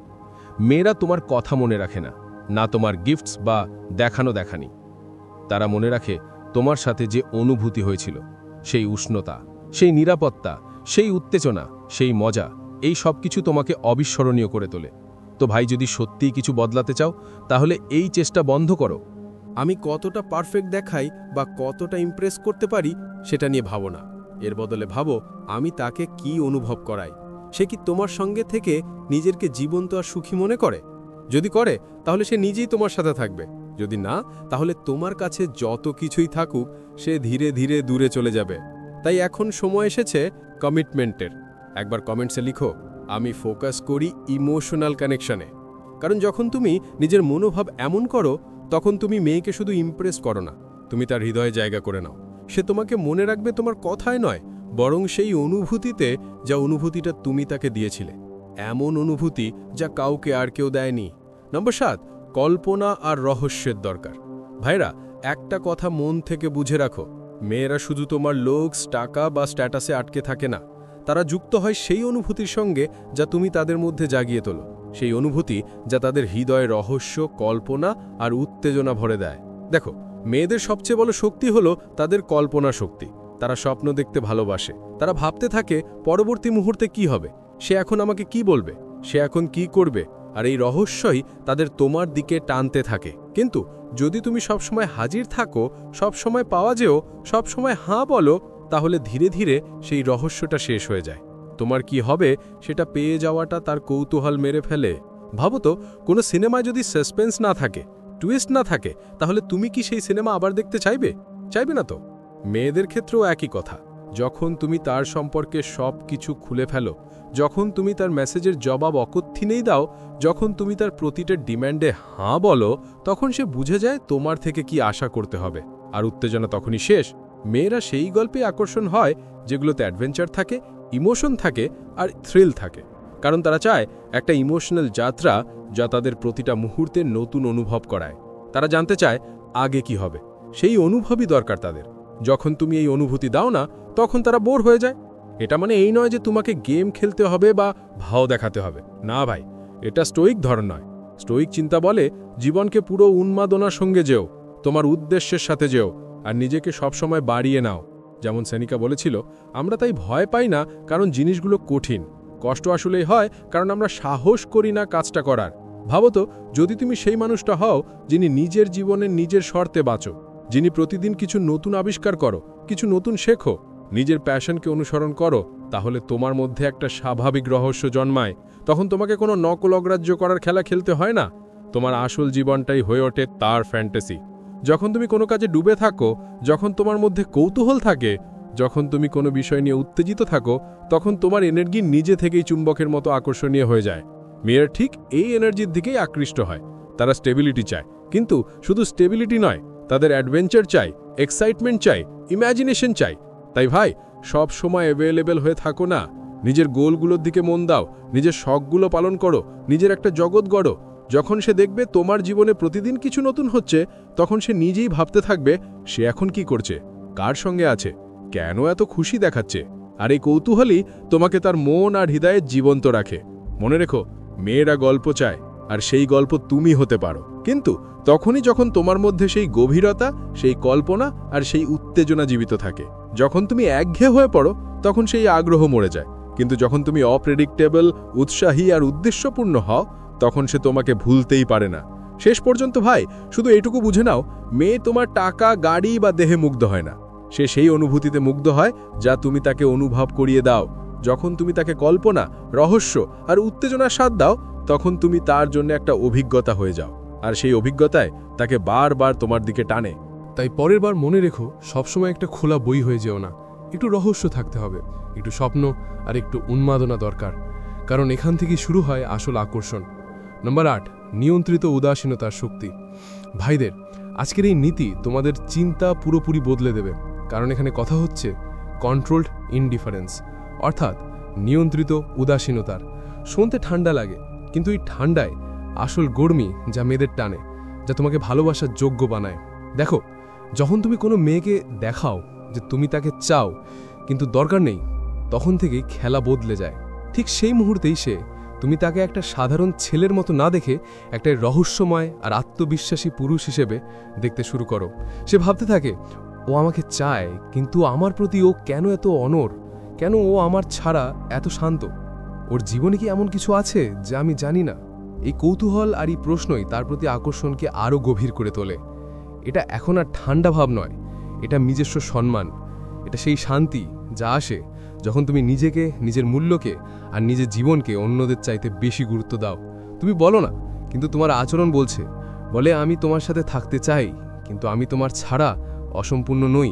মেয়েরা তোমার কথা মনে রাখে না, না তোমার গিফটস বা দেখানি। তারা মনে রাখে তোমার সাথে যে অনুভূতি হয়েছিল, সেই উষ্ণতা, সেই নিরাপত্তা, সেই উত্তেজনা, সেই মজা, এই সব কিছু তোমাকে অবিস্মরণীয় করে তোলে। তো ভাই, যদি সত্যিই কিছু বদলাতে চাও, তাহলে এই চেষ্টা বন্ধ করো। আমি কতটা পারফেক্ট দেখাই বা কতটা ইমপ্রেস করতে পারি সেটা নিয়ে ভাবো না। এর বদলে ভাবো আমি তাকে কি অনুভব করাই। সে কি তোমার সঙ্গে থেকে নিজেকে জীবন্ত আর সুখী মনে করে? যদি করে, তাহলে সে নিজেই তোমার সাথে থাকবে। যদি না, তাহলে তোমার কাছে যত কিছুই থাকুক, সে ধীরে ধীরে দূরে চলে যাবে। তাই এখন সময় এসেছে কমিটমেন্টের। একবার কমেন্টসে লিখো, আমি ফোকাস করি ইমোশনাল কানেকশনে। কারণ যখন তুমি নিজের মনোভাব এমন করো, তখন তুমি মেয়েকে শুধু ইমপ্রেস করো না, তুমি তার হৃদয়ে জায়গা করে নাও। সে তোমাকে মনে রাখবে তোমার কথায় নয়, বরং সেই অনুভূতিতে, যা অনুভূতিটা তুমি তাকে দিয়েছিলে। এমন অনুভূতি যা কাউকে আর কেউ দেয়নি। নম্বর 7, কল্পনা আর রহস্যের দরকার। ভাইরা, একটা কথা মন থেকে বুঝে রাখো, মেয়েরা শুধু তোমার লুকস, টাকা বা স্ট্যাটাসে আটকে থাকে না। তারা যুক্ত হয় সেই অনুভূতির সঙ্গে যা তুমি তাদের মধ্যে জাগিয়ে তোলো, সেই অনুভূতি যা তাদের হৃদয়ে রহস্য, কল্পনা আর উত্তেজনা ভরে দেয়। দেখো, মেয়েদের সবচেয়ে বড় শক্তি হলো তাদের কল্পনা শক্তি। তারা স্বপ্ন দেখতে ভালোবাসে। তারা ভাবতে থাকে পরবর্তী মুহূর্তে কি হবে, সে এখন আমাকে কি বলবে, সে এখন কি করবে, আর এই রহস্যই তাদের তোমার দিকে টানতে থাকে। কিন্তু যদি তুমি সবসময় হাজির থাকো, সবসময় পাওয়া যেও, সবসময় হাঁ বলো, তাহলে ধীরে ধীরে সেই রহস্যটা শেষ হয়ে যায়। তোমার কি হবে সেটা পেয়ে যাওয়াটা তার কৌতূহল মেরে ফেলে। ভাবো তো, কোনো সিনেমায় যদি সাসপেন্স না থাকে, টুইস্ট না থাকে, তাহলে তুমি কি সেই সিনেমা আবার দেখতে চাইবে? চাইবে না তো। মেয়েদের ক্ষেত্রেও একই কথা। যখন তুমি তার সম্পর্কে সব কিছু খুলে ফেলো, যখন তুমি তার মেসেজের জবাব অকথ্যিনেই দাও, যখন তুমি তার প্রতিটা ডিম্যান্ডে হাঁ বলো, তখন সে বুঝে যায় তোমার থেকে কি আশা করতে হবে। আর উত্তেজনা তখনই শেষ। মেয়েরা সেই গল্পে আকর্ষণ হয় যেগুলোতে অ্যাডভেঞ্চার থাকে, ইমোশন থাকে আর থ্রিল থাকে। কারণ তারা চায় একটা ইমোশনাল যাত্রা যা তাদের প্রতিটা মুহূর্তে নতুন অনুভব করায়। তারা জানতে চায় আগে কি হবে, সেই অনুভবই দরকার তাদের। যখন তুমি এই অনুভূতি দাও না, তখন তারা বোর হয়ে যায়। এটা মানে এই নয় যে তোমাকে গেম খেলতে হবে বা ভাও দেখাতে হবে, না ভাই, এটা স্টোইক ধরন নয়। স্টোইক চিন্তা বলে জীবনকে পুরো উন্মাদনার সঙ্গে যেও, তোমার উদ্দেশ্যের সাথে যেও, আর নিজেকে সবসময় বাড়িয়ে নাও। যেমন সেনিকা বলেছিল, আমরা তাই ভয় পাই না কারণ জিনিসগুলো কঠিন, কষ্ট আসলেই হয় কারণ আমরা সাহস করি না কাজটা করার। ভাবো তো, যদি তুমি সেই মানুষটা হও যিনি নিজের জীবনের নিজের শর্তে বাঁচো, যিনি প্রতিদিন কিছু নতুন আবিষ্কার করো, কিছু নতুন শেখো, নিজের প্যাশনকে অনুসরণ করো, তাহলে তোমার মধ্যে একটা স্বাভাবিক রহস্য জন্মায়। তখন তোমাকে কোনো নকল অগ্রাহ্য করার খেলা খেলতে হয় না। তোমার আসল জীবনটাই হয়ে ওঠে তার ফ্যান্টাসি। যখন তুমি কোনো কাজে ডুবে থাকো, যখন তোমার মধ্যে কৌতূহল থাকে, যখন তুমি কোনো বিষয় নিয়ে উত্তেজিত থাকো, তখন তোমার এনার্জি নিজে থেকেই চুম্বকের মতো আকর্ষণীয় হয়ে যায়। মেয়েরা ঠিক এই এনার্জির দিকেই আকৃষ্ট হয়। তারা স্টেবিলিটি চায়, কিন্তু শুধু স্টেবিলিটি নয়, তাদের অ্যাডভেঞ্চার চাই, এক্সাইটমেন্ট চাই, ইম্যাজিনেশন চাই। তাই ভাই, সব সময় অ্যাভেলেবেল হয়ে থাকো না। নিজের গোলগুলোর দিকে মন দাও, নিজের শখগুলো পালন করো, নিজের একটা জগৎ গড়ো। যখন সে দেখবে তোমার জীবনে প্রতিদিন কিছু নতুন হচ্ছে, তখন সে নিজেই ভাবতে থাকবে সে এখন কি করছে, কার সঙ্গে আছে, কেন এত খুশি দেখাচ্ছে। আর এই কৌতূহলই তোমাকে তার মন আর হৃদয়ে জীবন্ত রাখে। মনে রেখো, মেয়েরা গল্প চায়, আর সেই গল্প তুমি হতে পারো। কিন্তু তখনই যখন তোমার মধ্যে সেই গভীরতা, সেই কল্পনা আর সেই উত্তেজনা জীবিত থাকে। যখন তুমি একঘেয়ে হয়ে পড়ো, তখন সেই আগ্রহ মরে যায়। কিন্তু যখন তুমি অপ্রেডিক্টেবল, উৎসাহী আর উদ্দেশ্যপূর্ণ হও, তখন সে তোমাকে ভুলতেই পারে না। শেষ পর্যন্ত ভাই, শুধু এটুকু বুঝে নাও, মেয়ে তোমার টাকা, গাড়ি বা দেহে মুগ্ধ হয় না। সে সেই অনুভূতিতে মুগ্ধ হয় যা তুমি তাকে অনুভব করিয়ে দাও। যখন তুমি তাকে কল্পনা, রহস্য আর উত্তেজনার স্বাদ দাও, তখন তুমি তার জন্য একটা অভিজ্ঞতা হয়ে যাও। আর সেই অভিজ্ঞতায় তাকে বারবার তোমার দিকে টানে। তাই পরের বার মনে রেখো, সবসময় একটা খোলা বই হয়ে যেও না। একটু রহস্য থাকতে হবে, একটু স্বপ্ন আর একটু উন্মাদনা দরকার। কারণ এখান থেকেই শুরু হয় আসল আকর্ষণ। নম্বর 8, নিয়ন্ত্রিত উদাসীনতার শক্তি। ভাইদের, আজকের এই নীতি তোমাদের চিন্তা পুরোপুরি বদলে দেবে। কারণ এখানে কথা হচ্ছে কন্ট্রোলড ইনডিফারেন্স, অর্থাৎ নিয়ন্ত্রিত উদাসীনতার। শুনতে ঠান্ডা লাগে, কিন্তু এই ঠান্ডায় আসল গরমি যা মেয়েদের টানে, যা তোমাকে ভালোবাসার যোগ্য বানায়। দেখো, যখন তুমি কোনো মেয়েকে দেখাও যে তুমি তাকে চাও কিন্তু দরকার নেই, তখন থেকেই খেলা বদলে যায়। ঠিক সেই মুহূর্তেই তুমি তাকে একটা সাধারণ ছেলের মতো না দেখে একটা রহস্যময় আর আত্মবিশ্বাসী পুরুষ হিসেবে দেখতে শুরু করো। সে ভাবতে থাকে, ও আমাকে চায়, কিন্তু আমার প্রতি ও কেন এত অনড়, কেন ও আমার ছাড়া এত শান্ত? ওর জীবনে কি এমন কিছু আছে যা আমি জানি না? এই কৌতূহল আর এই প্রশ্নই তার প্রতি আকর্ষণকে আরও গভীর করে তোলে। এটা এখন আর ঠান্ডা ভাব নয়, এটা নিজস্ব সম্মান। এটা সেই শান্তি যা আসে যখন তুমি নিজেকে, নিজের মূল্যকে আর নিজের জীবনকে অন্যদের চাইতে বেশি গুরুত্ব দাও। তুমি বলো না, কিন্তু তোমার আচরণ বলে আমি তোমার সাথে থাকতে চাই, কিন্তু আমি তোমার ছাড়া অসম্পূর্ণ নই।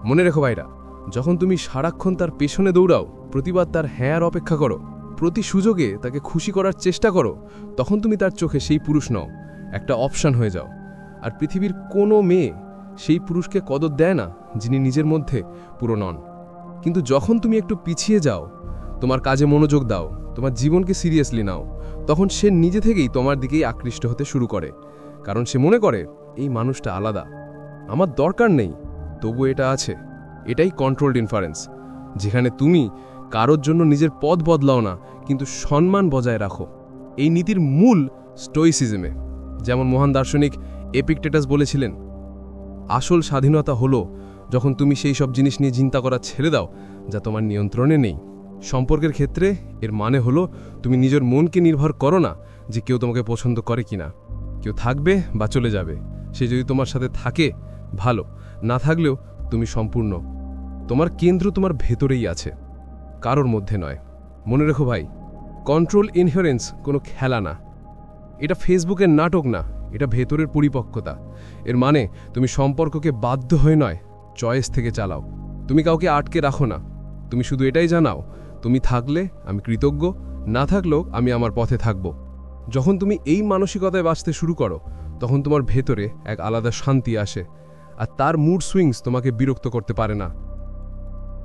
মনে রেখো ভাইরা, যখন তুমি সারাক্ষণ তার পেছনে দৌড়াও, প্রতিবার তার হ্যাঁর অপেক্ষা করো, প্রতি সুযোগে তাকে খুশি করার চেষ্টা করো, তখন তুমি তার চোখে সেই পুরুষ নও, একটা অপশন হয়ে যাও। আর পৃথিবীর কোনো মেয়ে সেই পুরুষকে কদর দেয় না যিনি নিজের মধ্যে পুরো নন। কিন্তু যখন তুমি একটু পিছিয়ে যাও, তোমার কাজে মনোযোগ দাও, তোমার জীবনকে সিরিয়াসলি নাও, তখন সে নিজে থেকেই তোমার দিকেই আকৃষ্ট হতে শুরু করে। কারণ সে মনে করে এই মানুষটা আলাদা, আমার দরকার নেই, তবু এটা আছে। এটাই কন্ট্রোলড ইনফারেন্স, যেখানে তুমি কারোর জন্য নিজের পথ বদলাও না, কিন্তু সম্মান বজায় রাখো। এই নীতির মূল স্টোইসিজমে। যেমন মহান দার্শনিক এপিকটেটাস বলেছিলেন, আসল স্বাধীনতা হলো যখন তুমি সেই সব জিনিস নিয়ে চিন্তা করা ছেড়ে দাও যা তোমার নিয়ন্ত্রণে নেই। সম্পর্কের ক্ষেত্রে এর মানে হলো তুমি নিজের মনকে নির্ভর করো না যে কেউ তোমাকে পছন্দ করে কিনা। কেউ থাকবে বা চলে যাবে, সে যদি তোমার সাথে থাকে ভালো, না থাকলেও তুমি সম্পূর্ণ। তোমার কেন্দ্র তোমার ভেতরেই আছে, কারোর মধ্যে নয়। মনে রেখো ভাই, কন্ট্রোল ইনহেরেন্স কোনো খেলা না, এটা ফেসবুকের নাটক না, এটা ভেতরের পরিপক্কতা। এর মানে তুমি সম্পর্ককে বাধ্য হয়ে নয়, চয়েস থেকে চালাও। তুমি কাউকে আটকে রাখো না, তুমি শুধু এটাই জানাও, তুমি থাকলে আমি কৃতজ্ঞ, না থাকলেও আমি আমার পথে থাকব। যখন তুমি এই মানসিকতায় বাঁচতে শুরু করো, তখন তোমার ভেতরে এক আলাদা শান্তি আসে। আর তার মুড সুইংস তোমাকে বিরক্ত করতে পারে না,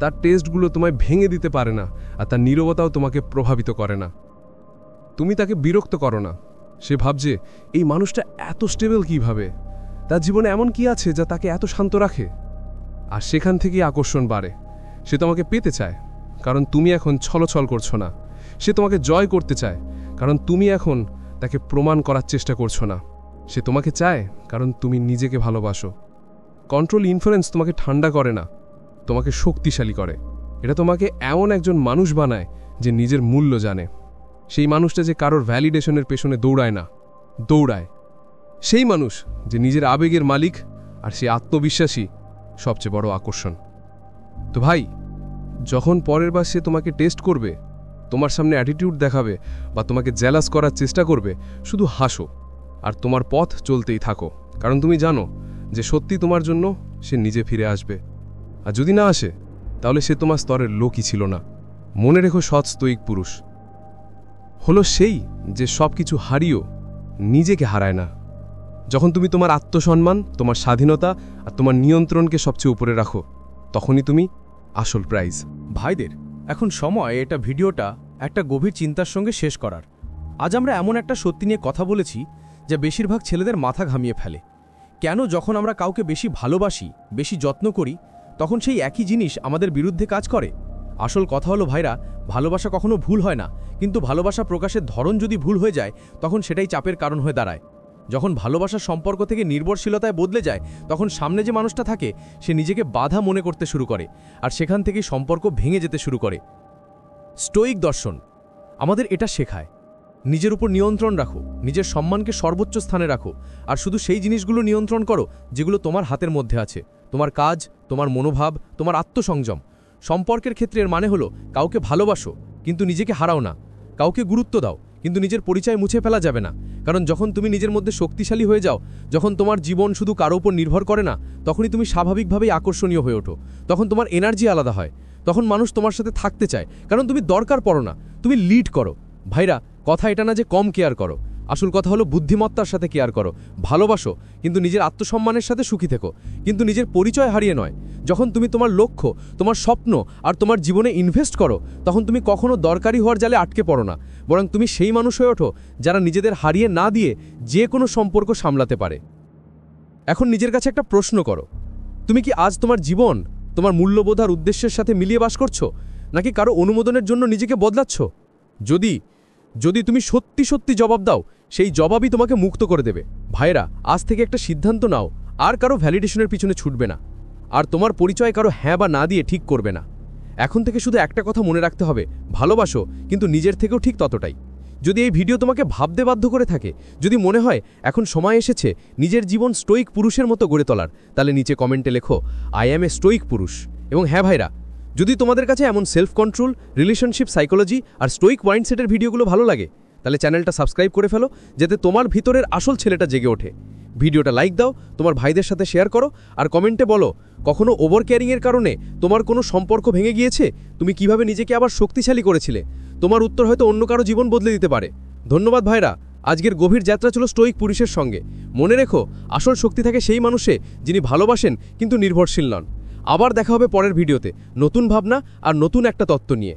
তার টেস্টগুলো তোমায় ভেঙে দিতে পারে না, আর তার নীরবতাও তোমাকে প্রভাবিত করে না। তুমি তাকে বিরক্ত করো না, সে ভাবছে এই মানুষটা এত স্টেবল কিভাবে, তার জীবনে এমন কি আছে যা তাকে এত শান্ত রাখে। আর সেখান থেকেই আকর্ষণ বাড়ে। সে তোমাকে পেতে চায়, কারণ তুমি এখন ছলছল করছো না। সে তোমাকে জয় করতে চায়, কারণ তুমি এখন তাকে প্রমাণ করার চেষ্টা করছো না। সে তোমাকে চায় কারণ তুমি নিজেকে ভালোবাসো। কন্ট্রোল ইনফ্লুয়েন্স তোমাকে ঠান্ডা করে না, তোমাকে শক্তিশালী করে। এটা তোমাকে এমন একজন মানুষ বানায় যে নিজের মূল্য জানে। সেই মানুষটা যে কারোর ভ্যালিডেশনের পেছনে দৌড়ায় না, দৌড়ায় সেই মানুষ যে নিজের আবেগের মালিক, আর সে আত্মবিশ্বাসী সবচেয়ে বড় আকর্ষণ। তো ভাই, যখন পরের বার সে তোমাকে টেস্ট করবে, তোমার সামনে অ্যাটিটিউড দেখাবে বা তোমাকে জেলাস করার চেষ্টা করবে, শুধু হাসো আর তোমার পথ চলতেই থাকো। কারণ তুমি জানো যে সত্যি তোমার জন্য সে নিজে ফিরে আসবে। আর যদি না আসে, তাহলে সে তোমার স্তরের লোকই ছিল না। মনে রেখো, সৎ স্তয়িক পুরুষ হলো সেই যে সব কিছু হারিয়েও নিজেকে হারায় না। যখন তুমি তোমার আত্মসম্মান, তোমার স্বাধীনতা আর তোমার নিয়ন্ত্রণকে সবচেয়ে উপরে রাখো, তখনই তুমি আসল প্রাইজ। ভাইদের এখন সময় এটা ভিডিওটা একটা গভীর চিন্তার সঙ্গে শেষ করার। আজ আমরা এমন একটা সত্যি নিয়ে কথা বলেছি যা বেশিরভাগ ছেলেদের মাথা ঘামিয়ে ফেলে। কেন যখন আমরা কাউকে বেশি ভালোবাসি, বেশি যত্ন করি, তখন সেই একই জিনিস আমাদের বিরুদ্ধে কাজ করে? আসল কথা হলো ভাইরা, ভালোবাসা কখনো ভুল হয় না, কিন্তু ভালোবাসা প্রকাশের ধরন যদি ভুল হয়ে যায়, তখন সেটাই চাপের কারণ হয়ে দাঁড়ায়। যখন ভালোবাসার সম্পর্ক থেকে নির্ভরশীলতায় বদলে যায়, তখন সামনে যে মানুষটা থাকে সে নিজেকে বাধা মনে করতে শুরু করে, আর সেখান থেকেই সম্পর্ক ভেঙে যেতে শুরু করে। স্টোয়িক দর্শন আমাদের এটা শেখায়, নিজের উপর নিয়ন্ত্রণ রাখো, নিজের সম্মানকে সর্বোচ্চ স্থানে রাখো, আর শুধু সেই জিনিসগুলো নিয়ন্ত্রণ করো যেগুলো তোমার হাতের মধ্যে আছে। তোমার কাজ, তোমার মনোভাব, তোমার আত্মসংযম। সম্পর্কের ক্ষেত্রে এর মানে হলো, কাউকে ভালোবাসো কিন্তু নিজেকে হারাও না, কাউকে গুরুত্ব দাও কিন্তু নিজের পরিচয় মুছে ফেলা যাবে না। কারণ যখন তুমি নিজের মধ্যে শক্তিশালী হয়ে যাও, যখন তোমার জীবন শুধু কারো উপর নির্ভর করে না, তখনই তুমি স্বাভাবিকভাবেই আকর্ষণীয় হয়ে ওঠো। তখন তোমার এনার্জি আলাদা হয়, তখন মানুষ তোমার সাথে থাকতে চায়, কারণ তুমি দরকার পড়ো না, তুমি লিড করো। ভাইরা, কথা এটা না যে কম কেয়ার করো, আসল কথা হলো বুদ্ধিমত্তার সাথে কেয়ার করো। ভালোবাসো কিন্তু নিজের আত্মসম্মানের সাথে সুখী থেকো, কিন্তু নিজের পরিচয় হারিয়ে নয়। যখন তুমি তোমার লক্ষ্য, তোমার স্বপ্ন আর তোমার জীবনে ইনভেস্ট করো, তখন তুমি কখনো দরকারি হওয়ার জালে আটকে পড়ো না, বরং তুমি সেই মানুষ হয়ে ওঠো যারা নিজেদের হারিয়ে না দিয়ে যে কোনো সম্পর্ক সামলাতে পারে। এখন নিজের কাছে একটা প্রশ্ন করো, তুমি কি আজ তোমার জীবন তোমার মূল্যবোধ আর উদ্দেশ্যের সাথে মিলিয়ে বাস করছো, নাকি কারো অনুমোদনের জন্য নিজেকে বদলাচ্ছ? যদি তুমি সত্যি সত্যি জবাব দাও, সেই জবাবই তোমাকে মুক্ত করে দেবে। ভাইরা, আজ থেকে একটা সিদ্ধান্ত নাও, আর কারো ভ্যালিডেশনের পিছনে ছুটবে না, আর তোমার পরিচয় কারো হ্যাঁ বা না দিয়ে ঠিক করবে না। এখন থেকে শুধু একটা কথা মনে রাখতে হবে, ভালোবাসো কিন্তু নিজের থেকেও ঠিক ততটাই। যদি এই ভিডিও তোমাকে ভাবতে বাধ্য করে থাকে, যদি মনে হয় এখন সময় এসেছে নিজের জীবন স্টোয়িক পুরুষের মতো গড়ে তোলার, তাহলে নিচে কমেন্টে লেখো, আই অ্যাম এ স্টোয়িক পুরুষ। এবং হ্যাঁ ভাইরা, যদি তোমাদের কাছে এমন সেলফ কন্ট্রোল, রিলেশনশিপ সাইকোলজি আর স্টোয়িক মাইন্ডসেটের ভিডিওগুলো ভালো লাগে, তাহলে চ্যানেলটা সাবস্ক্রাইব করে ফেলো, যাতে তোমার ভিতরের আসল ছেলেটা জেগে ওঠে। ভিডিওটা লাইক দাও, তোমার ভাইদের সাথে শেয়ার করো, আর কমেন্টে বলো, কখনো ওভার কেয়ারিংয়ের কারণে তোমার কোনো সম্পর্ক ভেঙে গিয়েছে? তুমি কিভাবে নিজেকে আবার শক্তিশালী করেছিলে? তোমার উত্তর হয়তো অন্য কারো জীবন বদলে দিতে পারে। ধন্যবাদ ভাইরা, আজকের গভীর যাত্রা ছিল স্টোয়িক পুরুষের সঙ্গে। মনে রেখো, আসল শক্তি থাকে সেই মানুষে যিনি ভালোবাসেন কিন্তু নির্ভরশীল নন। আবার দেখা হবে পরের ভিডিওতে, নতুন ভাবনা আর নতুন একটা তত্ত্ব নিয়ে।